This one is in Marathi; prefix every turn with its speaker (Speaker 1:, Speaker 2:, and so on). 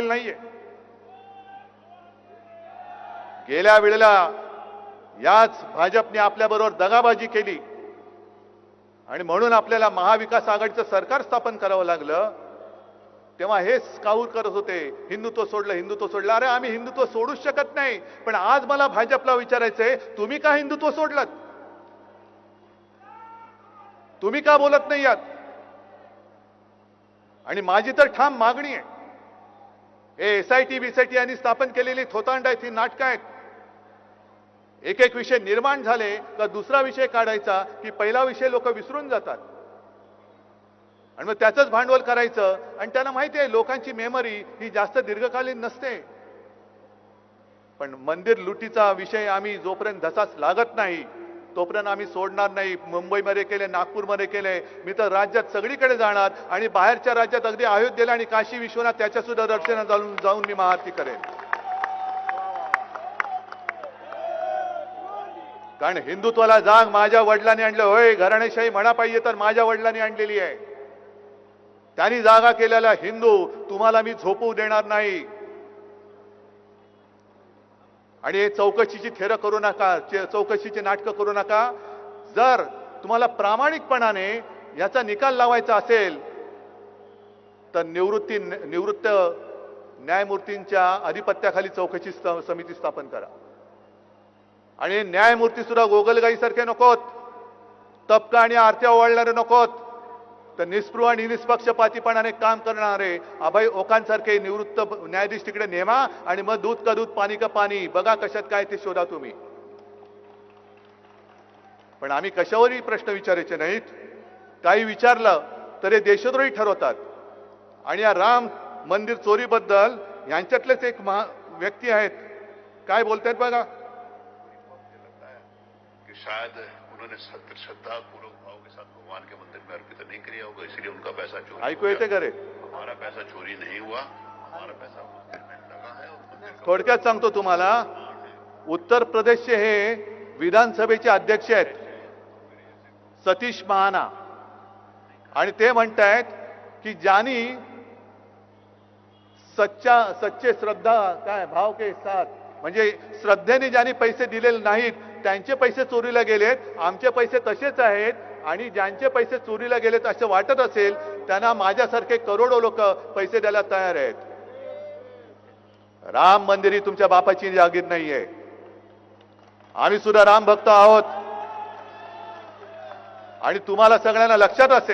Speaker 1: नाहीये। गेल्या वेळेला याच भाजपने आपल्याबरोबर दगाबाजी केली आणि म्हणून आपल्याला महाविकास आघाडीचं सरकार स्थापन करावं लागलं। तेव्हा हेच काऊर करत होते, हिंदुत्व सोडलं, हिंदुत्व सोडलं। अरे आम्ही हिंदुत्व सोडूच शकत नाही, पण आज मला भाजपला विचारायचंय, तुम्ही का हिंदुत्व सोडलं? तुम्ही का बोलत नाही यात? आणि माझी तर ठाम मागणी आहे, हे एसआयटी बीएसआयटी यांनी स्थापन केलेली थोतांड आहेत, ही नाटकं आहेत। एक एक विषय निर्माण झाले का दुसरा विषय काढायचा की पहिला विषय लोक विसरून जातात आणि मग त्याचंच भांडवल करायचं। आणि त्यांना माहिती आहे लोकांची मेमरी ही जास्त दीर्घकालीन नसते। पण मंदिर लुटीचा विषय आम्ही जोपर्यंत धसाच लागत नाही तोपर्यंत आम्ही सोडणार नाही। मुंबईमध्ये केले, नागपूरमध्ये केले, मी तर राज्यात सगळीकडे जाणार आणि बाहेरच्या राज्यात अगदी अयोध्येला आणि काशी विश्वनाथ त्याच्या सुद्धा दर्शनात जाऊन मी महाआरती करेन। कारण हिंदुत्वाला जाग माझ्या वडिलांनी आणलं। होय, घराणेशाही म्हणा पाहिजे तर माझ्या वडिलांनी आणलेली आहे। त्यांनी जागा केलेला हिंदू तुम्हाला मी झोपू देणार नाही। आणि हे चौकशीची थेरं करू नका, चौकशीची नाटकं करू नका। जर तुम्हाला प्रामाणिकपणाने याचा निकाल लावायचा असेल तर निवृत्त न्यायमूर्तींच्या अधिपत्याखाली चौकशी समिती स्थापन करा। आणि न्यायमूर्ती सुद्धा गोगलगाई सारखे नकोत, तबका आणि आरत्या ओवाळणारे नकोत, तर निस्पृह आणि निष्पक्षपातीपणाने काम करणारे अभय ओकांसारखे निवृत्त न्यायाधीश तिकडे नेमा आणि मग दूध का दूध पाणी का पाणी बघा कशात काय ते शोधा तुम्ही। पण आम्ही कशावरही प्रश्न विचारायचे नाहीत। काही विचारलं तर हे देशद्रोही ठरवतात। आणि या राम मंदिर चोरीबद्दल यांच्यातलेच एक व्यक्ती आहेत, काय बोलतायत बघा।
Speaker 2: शायद उन्होंने श्रद्धा पूर्वक भाव के साथ भगवान के मंदिर में अर्पित नहीं किया होगा, इसलिए उनका पैसा चोरी
Speaker 1: ऐकू येते करे।
Speaker 2: हमारा पैसा चोरी नहीं हुआ, हमारा पैसा मंदिर में लगा है। और
Speaker 1: थोडक्यात सांगतो तुम्हाला, उत्तर प्रदेशचे हे विधानसभेचे अध्यक्ष आहेत सतीश महाना, आणि ते म्हणतायत की ज्यांनी सच्चे श्रद्धा काय भाव के साथ, म्हणजे श्रद्धेने ज्यांनी पैसे दिलेले नाहीत त्यांचे पैसे चोरीला गेलेत, आमचे पैसे तसेच आहेत। आणि ज्यांचे पैसे चोरीला गेलेत असं वाटत असेल त्यांना माझ्यासारखे करोडो लोक पैसे द्यायला तयार आहेत। राम मंदिर ही तुमच्या बापाची जागीर नाहीये। आम्ही सुद्धा राम भक्त आहोत आणि तुम्हाला सगळ्यांना लक्षात असेल